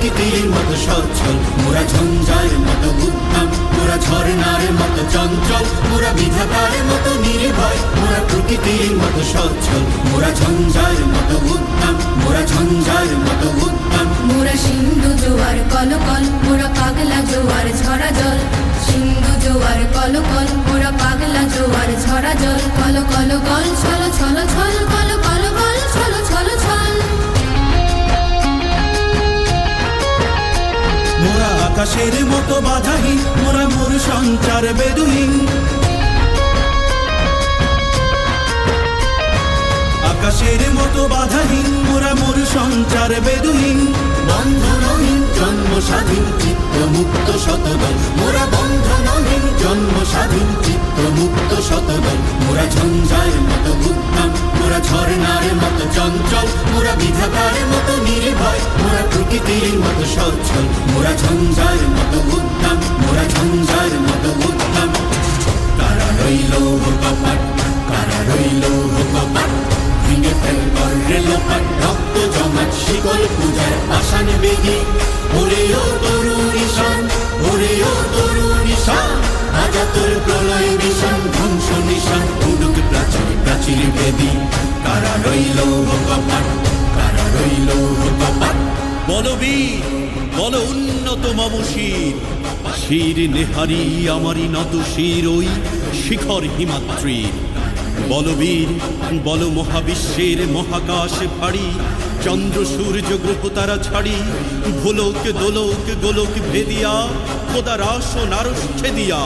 প্রকৃতির মতো সচ্ছল, মোরা ঝঞ্ঝার মতো উদ্দাম, মোরা ঝর্ণার মতো চঞ্চল, মোরা বিধাতার মতো নির্ভয়, মোরা প্রকৃতির মতো সচ্ছল, মোরা ঝঞ্ঝার মতো উদ্দাম, মোরা ঝঞ্ঝার মতো উদ্দাম। মোরা সিন্ধু জোয়ার কলকল, মোরা পাগলা জোয়ার ঝরা জল, সিন্ধু জোয়ার কলকল, মোরা পাগলা জোয়ার ঝরা জল, কল কল কল ছল ছল ছল, কল কল কল ছল ছল ছল। মোরা আকাশের মতো বাধাহীন, মোরা মোর সঞ্চার বেদুহীন, আকাশের মতো বাধাহীন, মোরা মোর সঞ্চার বেদুহীন। বন্ধনহীন জন্ম স্বাধীন চিত্ত মুক্ত শতদল, মোরা বন্ধনহীন জন্ম স্বাধীন চিত্ত মুক্ত শতদল। মোরা ঝঞ্ঝার মতো উদ্দাম, মোরা ঝর্ণার মতো চঞ্চল, মোরা বিধাতার মতো নির্ভয়, মোরা প্রকৃতির মতো সচ্ছল, মোরা ঝঞ্ঝার মতো উদ্দাম, মোরা ঝঞ্ঝার মতো উদ্দাম। কারা রইল কপাট, কারা রইল কপাট, ভেঙে ফেল করলে লোপাট, রক্ত জমাট শিকল পূজার আসান বেগে। ওরে ও তরুণ ঈশান, ওরে ও তরুণ ঈশান, আজা তোর প্রলয় বিষান, ধ্বংস নিশান উডুক প্রাচীর প্রাচীর বেদী। কারা রইল কপাট, কারা রইল কপাট। বলবীর বল উন্নত মম শির, শির নেহারি আমারি নত শির ওই শিখর হিমাদ্রির। বলবীর বল মহাবিশ্বের মহাকাশ ভারী, চন্দ্র সূর্য গ্রহ তারা ছাড়ি, ভোলক দোলক গোলক ভেদিয়া খোদা রাস ও নারস ছেদিয়া।